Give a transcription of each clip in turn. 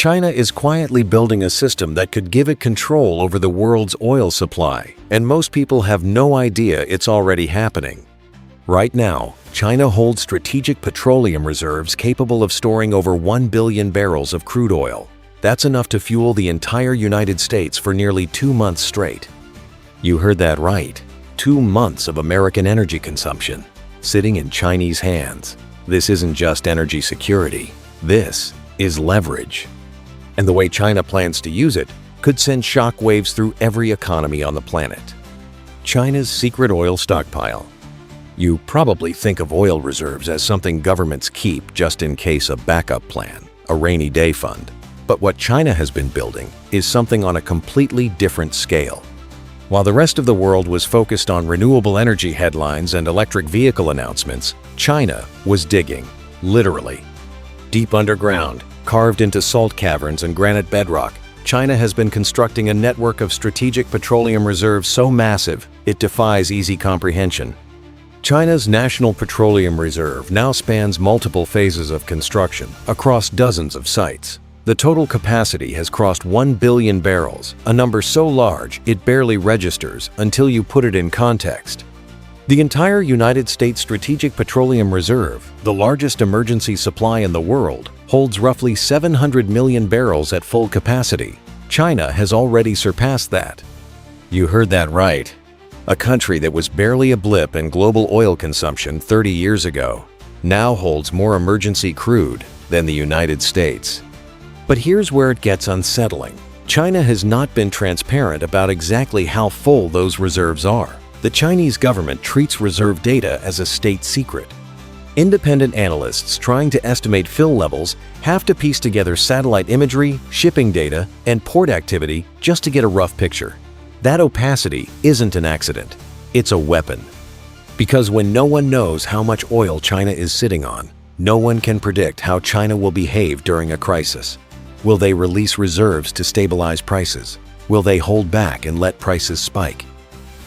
China is quietly building a system that could give it control over the world's oil supply, and most people have no idea it's already happening. Right now, China holds strategic petroleum reserves capable of storing over 1 billion barrels of crude oil. That's enough to fuel the entire United States for nearly 2 months straight. You heard that right. 2 months of American energy consumption, sitting in Chinese hands. This isn't just energy security. This is leverage. And the way China plans to use it could send shockwaves through every economy on the planet. China's secret oil stockpile. You probably think of oil reserves as something governments keep just in case a backup plan, a rainy day fund. But what China has been building is something on a completely different scale. While the rest of the world was focused on renewable energy headlines and electric vehicle announcements, China was digging, literally. Deep underground, carved into salt caverns and granite bedrock, China has been constructing a network of strategic petroleum reserves so massive it defies easy comprehension. China's National Petroleum Reserve now spans multiple phases of construction across dozens of sites. The total capacity has crossed 1 billion barrels, a number so large it barely registers until you put it in context. The entire United States Strategic Petroleum Reserve, the largest emergency supply in the world, holds roughly 700 million barrels at full capacity. China has already surpassed that. You heard that right. A country that was barely a blip in global oil consumption 30 years ago now holds more emergency crude than the United States. But here's where it gets unsettling. China has not been transparent about exactly how full those reserves are. The Chinese government treats reserve data as a state secret. Independent analysts trying to estimate fill levels have to piece together satellite imagery, shipping data, and port activity just to get a rough picture. That opacity isn't an accident. It's a weapon. Because when no one knows how much oil China is sitting on, no one can predict how China will behave during a crisis. Will they release reserves to stabilize prices? Will they hold back and let prices spike?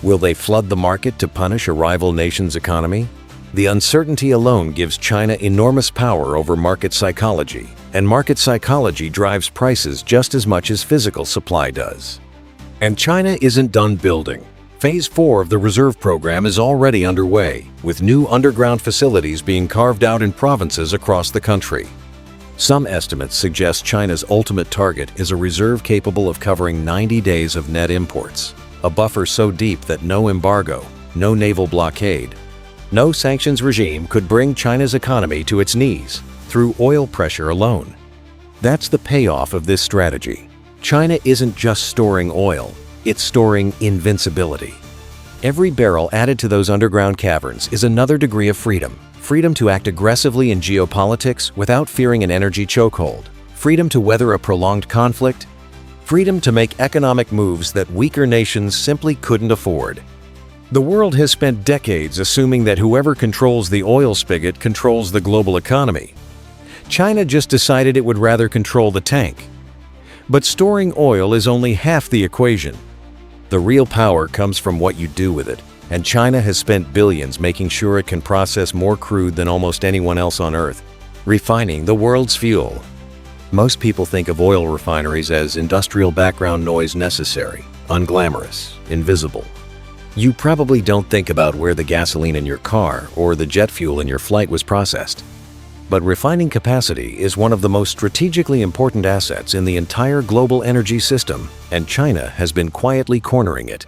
Will they flood the market to punish a rival nation's economy? The uncertainty alone gives China enormous power over market psychology, and market psychology drives prices just as much as physical supply does. And China isn't done building. Phase 4 of the reserve program is already underway, with new underground facilities being carved out in provinces across the country. Some estimates suggest China's ultimate target is a reserve capable of covering 90 days of net imports, a buffer so deep that no embargo, no naval blockade, no sanctions regime could bring China's economy to its knees through oil pressure alone. That's the payoff of this strategy. China isn't just storing oil, it's storing invincibility. Every barrel added to those underground caverns is another degree of freedom. Freedom to act aggressively in geopolitics without fearing an energy chokehold. Freedom to weather a prolonged conflict. Freedom to make economic moves that weaker nations simply couldn't afford. The world has spent decades assuming that whoever controls the oil spigot controls the global economy. China just decided it would rather control the tank. But storing oil is only half the equation. The real power comes from what you do with it, and China has spent billions making sure it can process more crude than almost anyone else on Earth, refining the world's fuel. Most people think of oil refineries as industrial background noise necessary, unglamorous, invisible. You probably don't think about where the gasoline in your car or the jet fuel in your flight was processed. But refining capacity is one of the most strategically important assets in the entire global energy system, and China has been quietly cornering it.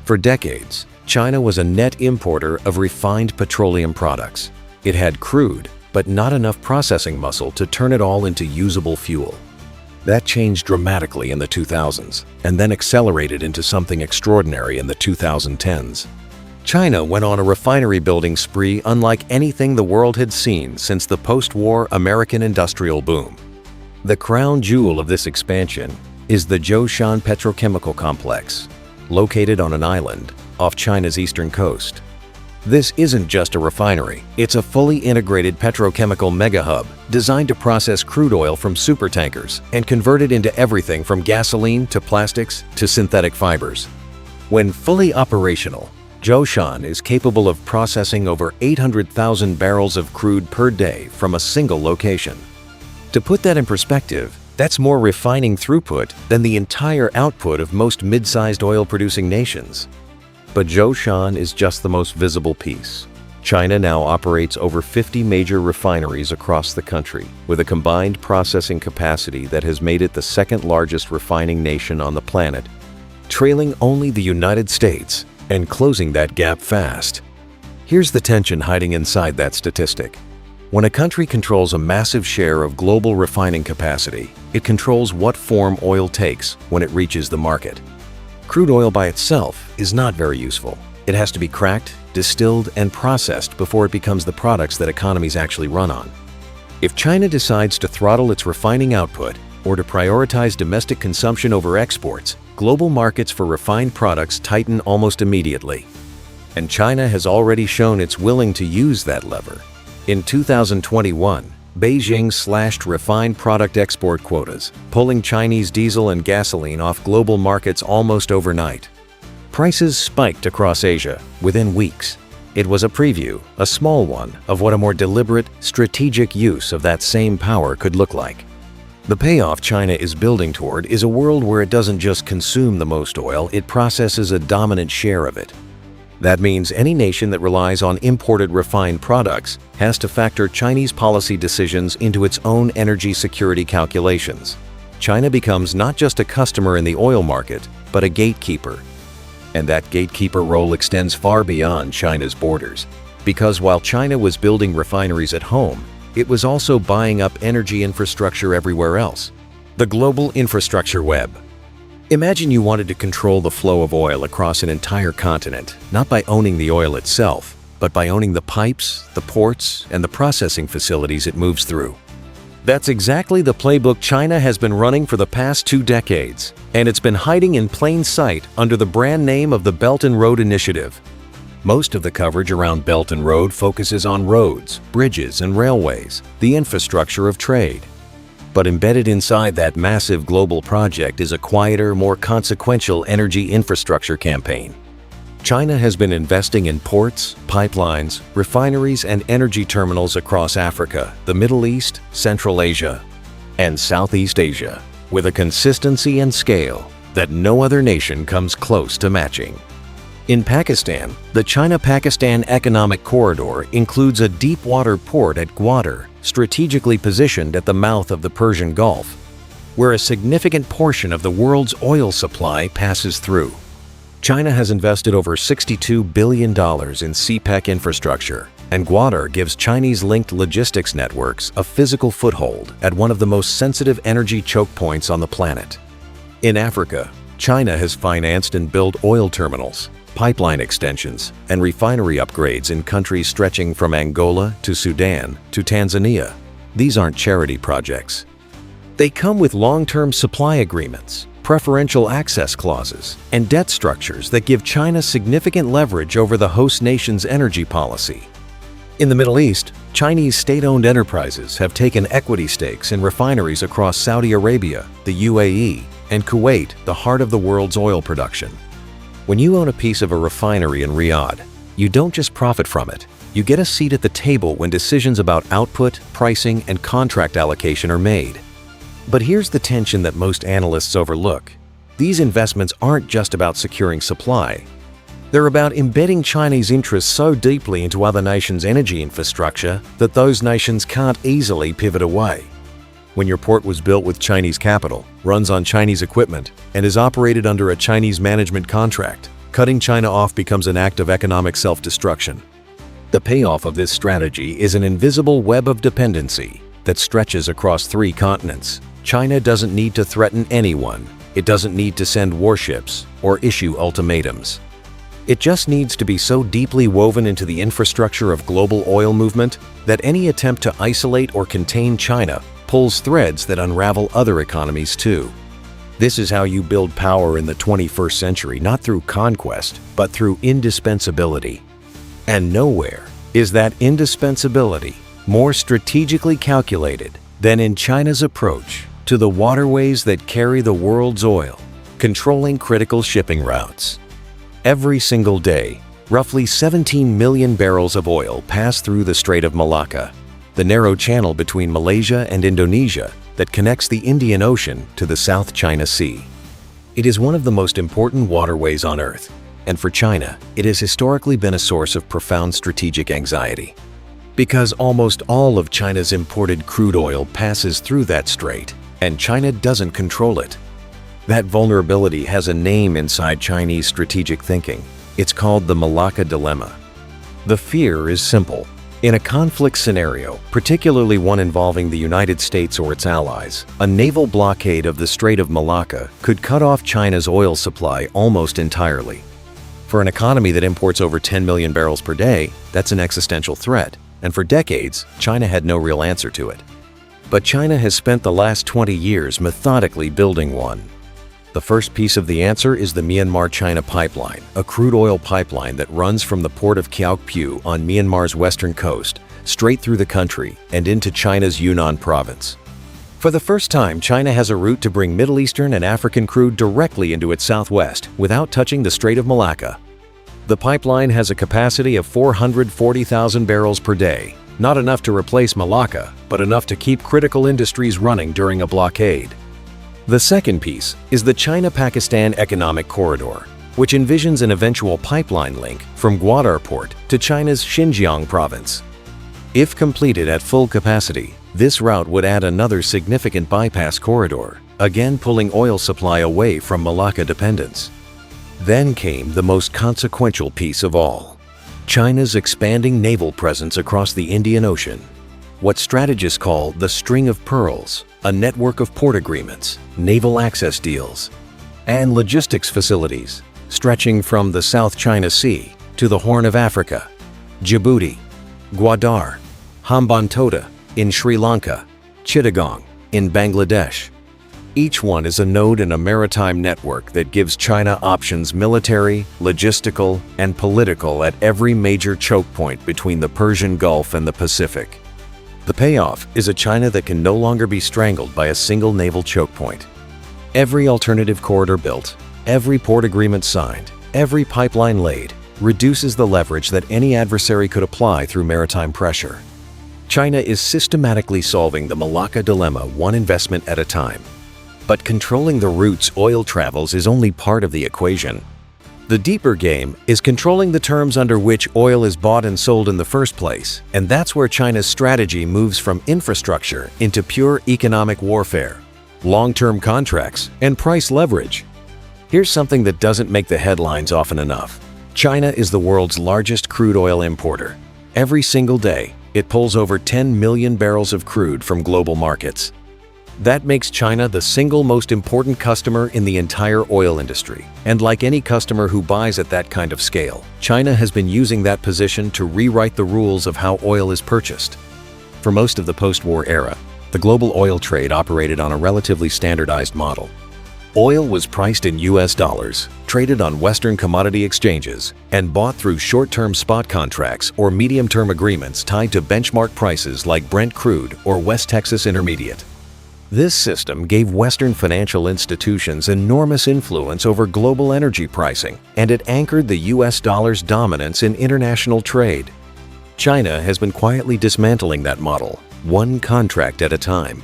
For decades, China was a net importer of refined petroleum products. It had crude, but not enough processing muscle to turn it all into usable fuel. That changed dramatically in the 2000s, and then accelerated into something extraordinary in the 2010s. China went on a refinery building spree unlike anything the world had seen since the post-war American industrial boom. The crown jewel of this expansion is the Zhoushan petrochemical complex, located on an island off China's eastern coast. This isn't just a refinery, it's a fully integrated petrochemical mega-hub designed to process crude oil from supertankers and convert it into everything from gasoline to plastics to synthetic fibers. When fully operational, Zhoushan is capable of processing over 800,000 barrels of crude per day from a single location. To put that in perspective, That's more refining throughput than the entire output of most mid-sized oil-producing nations. But Zhoushan is just the most visible piece. China now operates over 50 major refineries across the country, with a combined processing capacity that has made it the second largest refining nation on the planet, trailing only the United States and closing that gap fast. Here's the tension hiding inside that statistic. When a country controls a massive share of global refining capacity, it controls what form oil takes when it reaches the market. Crude oil by itself is not very useful. It has to be cracked, distilled, and processed before it becomes the products that economies actually run on. If China decides to throttle its refining output or to prioritize domestic consumption over exports, global markets for refined products tighten almost immediately. And China has already shown it's willing to use that lever. In 2021, Beijing slashed refined product export quotas, pulling Chinese diesel and gasoline off global markets almost overnight. Prices spiked across Asia within weeks. It was a preview, a small one, of what a more deliberate, strategic use of that same power could look like. The payoff China is building toward is a world where it doesn't just consume the most oil, it processes a dominant share of it. That means any nation that relies on imported refined products has to factor Chinese policy decisions into its own energy security calculations. China becomes not just a customer in the oil market, but a gatekeeper. And that gatekeeper role extends far beyond China's borders. Because while China was building refineries at home, it was also buying up energy infrastructure everywhere else. The global infrastructure web. Imagine you wanted to control the flow of oil across an entire continent, not by owning the oil itself, but by owning the pipes, the ports, and the processing facilities it moves through. That's exactly the playbook China has been running for the past 2 decades, and it's been hiding in plain sight under the brand name of the Belt and Road Initiative. Most of the coverage around Belt and Road focuses on roads, bridges, and railways, the infrastructure of trade. But embedded inside that massive global project is a quieter, more consequential energy infrastructure campaign. China has been investing in ports, pipelines, refineries, and energy terminals across Africa, the Middle East, Central Asia, and Southeast Asia, with a consistency and scale that no other nation comes close to matching. In Pakistan, the China-Pakistan Economic Corridor includes a deep-water port at Gwadar, strategically positioned at the mouth of the Persian Gulf, where a significant portion of the world's oil supply passes through. China has invested over $62 billion in CPEC infrastructure, and Gwadar gives Chinese-linked logistics networks a physical foothold at one of the most sensitive energy choke points on the planet. In Africa, China has financed and built oil terminals, pipeline extensions, and refinery upgrades in countries stretching from Angola to Sudan to Tanzania. These aren't charity projects. They come with long-term supply agreements, preferential access clauses, and debt structures that give China significant leverage over the host nation's energy policy. In the Middle East, Chinese state-owned enterprises have taken equity stakes in refineries across Saudi Arabia, the UAE, and Kuwait, the heart of the world's oil production. When you own a piece of a refinery in Riyadh, you don't just profit from it, you get a seat at the table when decisions about output, pricing, and contract allocation are made. But here's the tension that most analysts overlook. These investments aren't just about securing supply. They're about embedding Chinese interests so deeply into other nations' energy infrastructure that those nations can't easily pivot away. When your port was built with Chinese capital, runs on Chinese equipment, and is operated under a Chinese management contract, cutting China off becomes an act of economic self-destruction. The payoff of this strategy is an invisible web of dependency that stretches across 3 continents. China doesn't need to threaten anyone. It doesn't need to send warships or issue ultimatums. It just needs to be so deeply woven into the infrastructure of global oil movement that any attempt to isolate or contain China pulls threads that unravel other economies too. This is how you build power in the 21st century, not through conquest, but through indispensability. And nowhere is that indispensability more strategically calculated than in China's approach to the waterways that carry the world's oil, controlling critical shipping routes. Every single day, roughly 17 million barrels of oil pass through the Strait of Malacca, the narrow channel between Malaysia and Indonesia that connects the Indian Ocean to the South China Sea. It is one of the most important waterways on Earth, and for China, it has historically been a source of profound strategic anxiety. Because almost all of China's imported crude oil passes through that strait, and China doesn't control it. That vulnerability has a name inside Chinese strategic thinking. It's called the Malacca Dilemma. The fear is simple. In a conflict scenario, particularly one involving the United States or its allies, a naval blockade of the Strait of Malacca could cut off China's oil supply almost entirely. For an economy that imports over 10 million barrels per day, that's an existential threat, and for decades, China had no real answer to it. But China has spent the last 20 years methodically building one. The first piece of the answer is the Myanmar-China pipeline, a crude oil pipeline that runs from the port of Kyaukphyu on Myanmar's western coast, straight through the country and into China's Yunnan province. For the first time, China has a route to bring Middle Eastern and African crude directly into its southwest without touching the Strait of Malacca. The pipeline has a capacity of 440,000 barrels per day, not enough to replace Malacca, but enough to keep critical industries running during a blockade. The second piece is the China-Pakistan Economic Corridor, which envisions an eventual pipeline link from Gwadar Port to China's Xinjiang province. If completed at full capacity, this route would add another significant bypass corridor, again pulling oil supply away from Malacca dependence. Then came the most consequential piece of all: China's expanding naval presence across the Indian Ocean. What strategists call the String of Pearls, a network of port agreements, naval access deals, and logistics facilities stretching from the South China Sea to the Horn of Africa, Djibouti, Gwadar, Hambantota in Sri Lanka, Chittagong in Bangladesh. Each one is a node in a maritime network that gives China options military, logistical, and political at every major choke point between the Persian Gulf and the Pacific. The payoff is a China that can no longer be strangled by a single naval choke point. Every alternative corridor built, every port agreement signed, every pipeline laid, reduces the leverage that any adversary could apply through maritime pressure. China is systematically solving the Malacca Dilemma one investment at a time. But controlling the routes oil travels is only part of the equation. The deeper game is controlling the terms under which oil is bought and sold in the first place, and that's where China's strategy moves from infrastructure into pure economic warfare, long-term contracts, and price leverage. Here's something that doesn't make the headlines often enough. China is the world's largest crude oil importer. Every single day, it pulls over 10 million barrels of crude from global markets. That makes China the single most important customer in the entire oil industry. And like any customer who buys at that kind of scale, China has been using that position to rewrite the rules of how oil is purchased. For most of the post-war era, the global oil trade operated on a relatively standardized model. Oil was priced in US dollars, traded on Western commodity exchanges, and bought through short-term spot contracts or medium-term agreements tied to benchmark prices like Brent Crude or West Texas Intermediate. This system gave Western financial institutions enormous influence over global energy pricing, and it anchored the US dollar's dominance in international trade. China has been quietly dismantling that model, one contract at a time.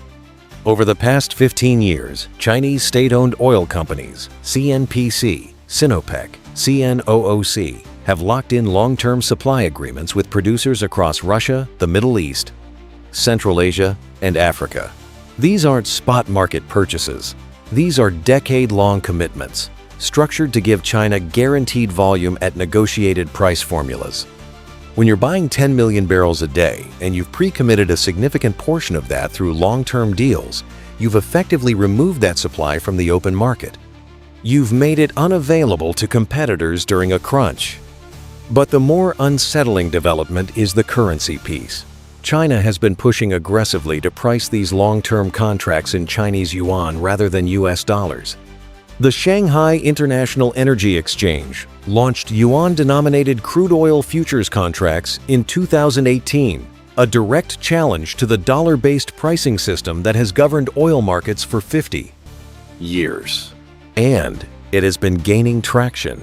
Over the past 15 years, Chinese state-owned oil companies, CNPC, Sinopec, CNOOC, have locked in long-term supply agreements with producers across Russia, the Middle East, Central Asia, and Africa. These aren't spot market purchases. These are decade-long commitments, structured to give China guaranteed volume at negotiated price formulas. When you're buying 10 million barrels a day and you've pre-committed a significant portion of that through long-term deals, you've effectively removed that supply from the open market. You've made it unavailable to competitors during a crunch. But the more unsettling development is the currency piece. China has been pushing aggressively to price these long-term contracts in Chinese yuan rather than US dollars. The Shanghai International Energy Exchange launched yuan-denominated crude oil futures contracts in 2018, a direct challenge to the dollar-based pricing system that has governed oil markets for 50 years. And it has been gaining traction.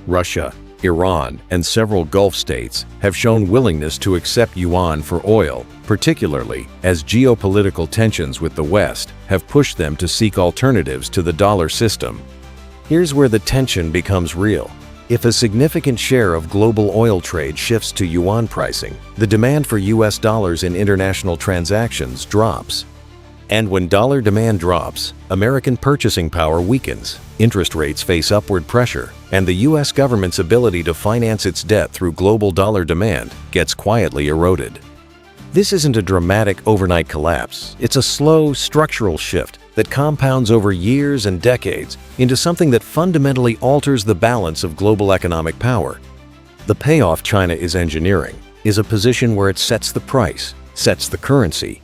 Russia, Iran and several Gulf states have shown willingness to accept yuan for oil, particularly as geopolitical tensions with the West have pushed them to seek alternatives to the dollar system. Here's where the tension becomes real. If a significant share of global oil trade shifts to yuan pricing, the demand for US dollars in international transactions drops. And when dollar demand drops, American purchasing power weakens, interest rates face upward pressure, and the US government's ability to finance its debt through global dollar demand gets quietly eroded. This isn't a dramatic overnight collapse. It's a slow, structural shift that compounds over years and decades into something that fundamentally alters the balance of global economic power. The payoff China is engineering is a position where it sets the price, sets the currency,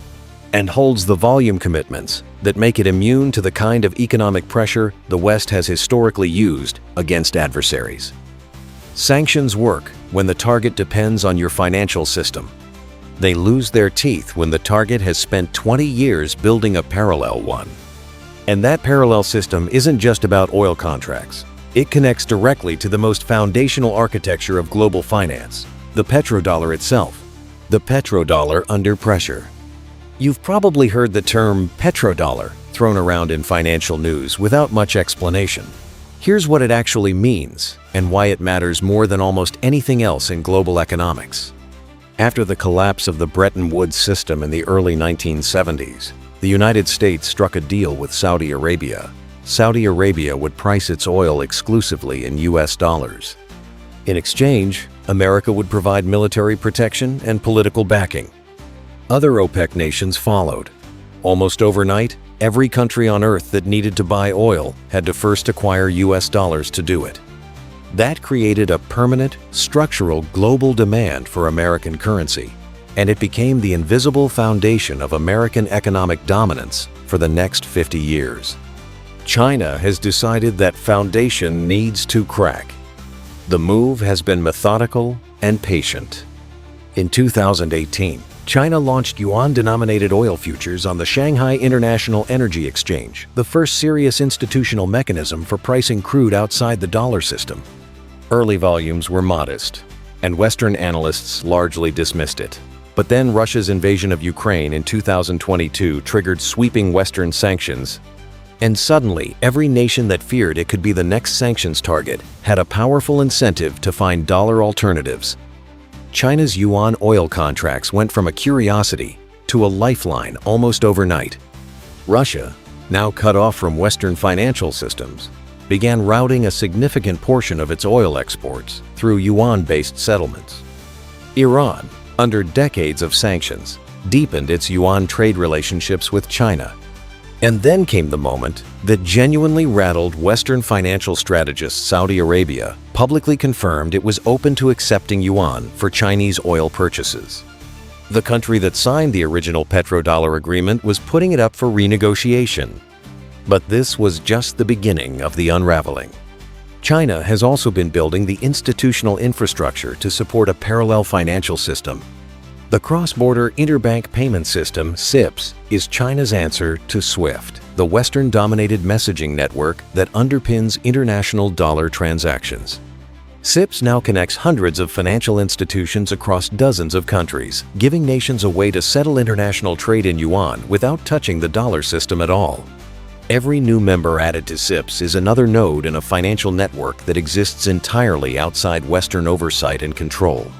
and holds the volume commitments that make it immune to the kind of economic pressure the West has historically used against adversaries. Sanctions work when the target depends on your financial system. They lose their teeth when the target has spent 20 years building a parallel one. And that parallel system isn't just about oil contracts. It connects directly to the most foundational architecture of global finance, the petrodollar itself. The petrodollar under pressure. You've probably heard the term petrodollar thrown around in financial news without much explanation. Here's what it actually means and why it matters more than almost anything else in global economics. After the collapse of the Bretton Woods system in the early 1970s, the United States struck a deal with Saudi Arabia. Saudi Arabia would price its oil exclusively in US dollars. In exchange, America would provide military protection and political backing. Other OPEC nations followed. Almost overnight, every country on Earth that needed to buy oil had to first acquire US dollars to do it. That created a permanent, structural global demand for American currency, and it became the invisible foundation of American economic dominance for the next 50 years. China has decided that foundation needs to crack. The move has been methodical and patient. In 2018, China launched yuan-denominated oil futures on the Shanghai International Energy Exchange, the first serious institutional mechanism for pricing crude outside the dollar system. Early volumes were modest, and Western analysts largely dismissed it. But then Russia's invasion of Ukraine in 2022 triggered sweeping Western sanctions, and suddenly every nation that feared it could be the next sanctions target had a powerful incentive to find dollar alternatives. China's yuan oil contracts went from a curiosity to a lifeline almost overnight. Russia, now cut off from Western financial systems, began routing a significant portion of its oil exports through yuan-based settlements. Iran, under decades of sanctions, deepened its yuan trade relationships with China. And then came the moment that genuinely rattled Western financial strategist Saudi Arabia publicly confirmed it was open to accepting yuan for Chinese oil purchases. The country that signed the original petrodollar agreement was putting it up for renegotiation. But this was just the beginning of the unraveling. China has also been building the institutional infrastructure to support a parallel financial system. The Cross-Border Interbank Payment System, CIPS, is China's answer to SWIFT, the Western-dominated messaging network that underpins international dollar transactions. CIPS now connects hundreds of financial institutions across dozens of countries, giving nations a way to settle international trade in yuan without touching the dollar system at all. Every new member added to CIPS is another node in a financial network that exists entirely outside Western oversight and control.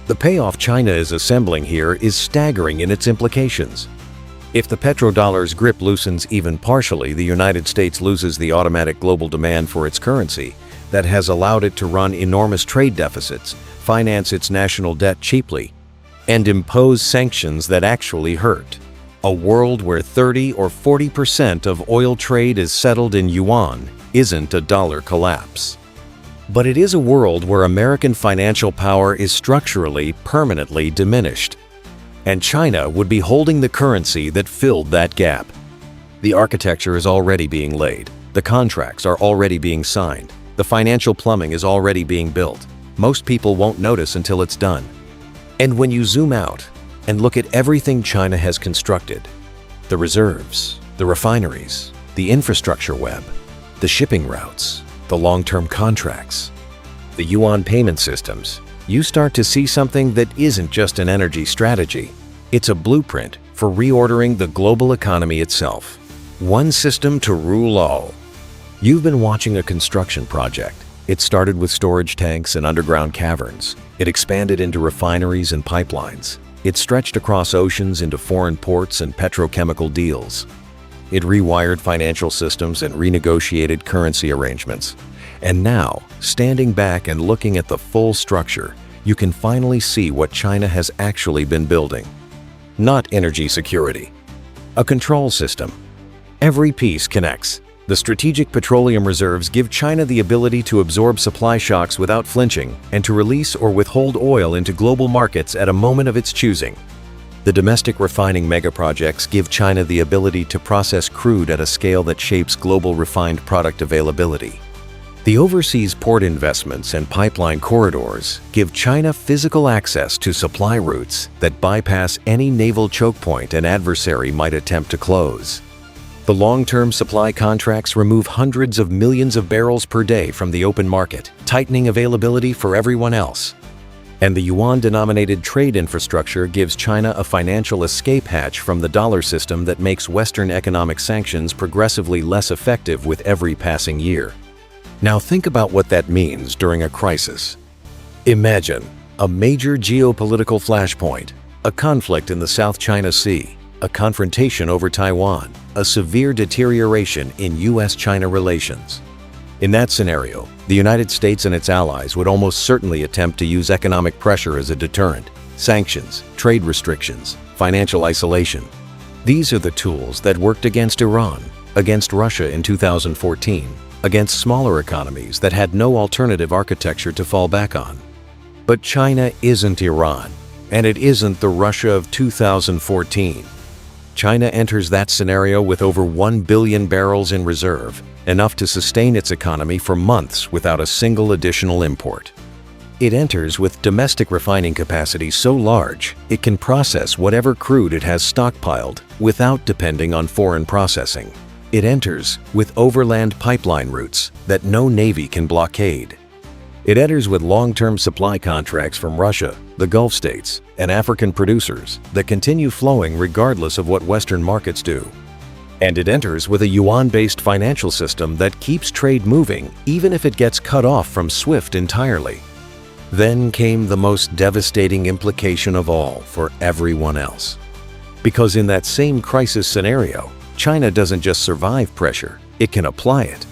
The payoff China is assembling here is staggering in its implications. If the petrodollar's grip loosens even partially, the United States loses the automatic global demand for its currency that has allowed it to run enormous trade deficits, finance its national debt cheaply, and impose sanctions that actually hurt. A world where 30 or 40% of oil trade is settled in yuan isn't a dollar collapse. But it is a world where American financial power is structurally, permanently diminished. And China would be holding the currency that filled that gap. The architecture is already being laid. The contracts are already being signed. The financial plumbing is already being built. Most people won't notice until it's done. And when you zoom out and look at everything China has constructed, the reserves, the refineries, the infrastructure web, the shipping routes, the long-term contracts, the yuan payment systems, you start to see something that isn't just an energy strategy. It's a blueprint for reordering the global economy itself. One system to rule all. You've been watching a construction project. It started with storage tanks and underground caverns. It expanded into refineries and pipelines. It stretched across oceans into foreign ports and petrochemical deals. It rewired financial systems and renegotiated currency arrangements. And now, standing back and looking at the full structure, you can finally see what China has actually been building. Not energy security. A control system. Every piece connects. The strategic petroleum reserves give China the ability to absorb supply shocks without flinching and to release or withhold oil into global markets at a moment of its choosing. The domestic refining megaprojects give China the ability to process crude at a scale that shapes global refined product availability. The overseas port investments and pipeline corridors give China physical access to supply routes that bypass any naval choke point an adversary might attempt to close. The long-term supply contracts remove hundreds of millions of barrels per day from the open market, tightening availability for everyone else. And the yuan-denominated trade infrastructure gives China a financial escape hatch from the dollar system that makes Western economic sanctions progressively less effective with every passing year. Now think about what that means during a crisis. Imagine a major geopolitical flashpoint, a conflict in the South China Sea, a confrontation over Taiwan, a severe deterioration in US-China relations. In that scenario, the United States and its allies would almost certainly attempt to use economic pressure as a deterrent. Sanctions, trade restrictions, financial isolation. These are the tools that worked against Iran, against Russia in 2014, against smaller economies that had no alternative architecture to fall back on. But China isn't Iran, and it isn't the Russia of 2014. China enters that scenario with over 1 billion barrels in reserve, enough to sustain its economy for months without a single additional import. It enters with domestic refining capacity so large, it can process whatever crude it has stockpiled without depending on foreign processing. It enters with overland pipeline routes that no navy can blockade. It enters with long-term supply contracts from Russia, the Gulf states, and African producers that continue flowing regardless of what Western markets do. And it enters with a yuan-based financial system that keeps trade moving even if it gets cut off from SWIFT entirely. Then came the most devastating implication of all for everyone else. Because in that same crisis scenario, China doesn't just survive pressure, it can apply it.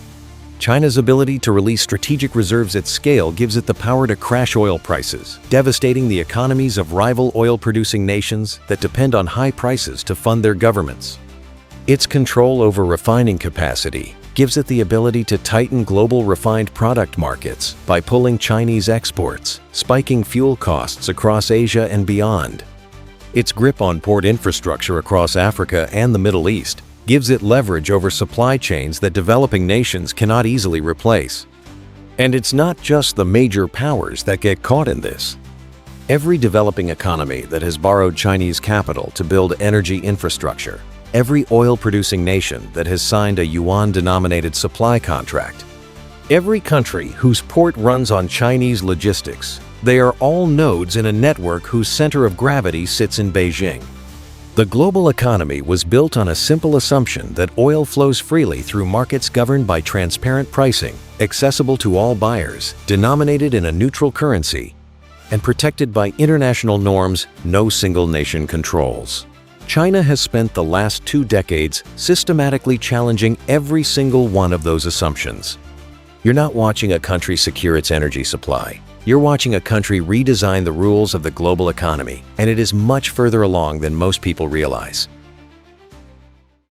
China's ability to release strategic reserves at scale gives it the power to crash oil prices, devastating the economies of rival oil-producing nations that depend on high prices to fund their governments. Its control over refining capacity gives it the ability to tighten global refined product markets by pulling Chinese exports, spiking fuel costs across Asia and beyond. Its grip on port infrastructure across Africa and the Middle East gives it leverage over supply chains that developing nations cannot easily replace. And it's not just the major powers that get caught in this. Every developing economy that has borrowed Chinese capital to build energy infrastructure, every oil-producing nation that has signed a yuan-denominated supply contract, every country whose port runs on Chinese logistics, they are all nodes in a network whose center of gravity sits in Beijing. The global economy was built on a simple assumption that oil flows freely through markets governed by transparent pricing, accessible to all buyers, denominated in a neutral currency, and protected by international norms no single nation controls. China has spent the last 2 decades systematically challenging every single one of those assumptions. You're not watching a country secure its energy supply. You're watching a country redesign the rules of the global economy, and it is much further along than most people realize.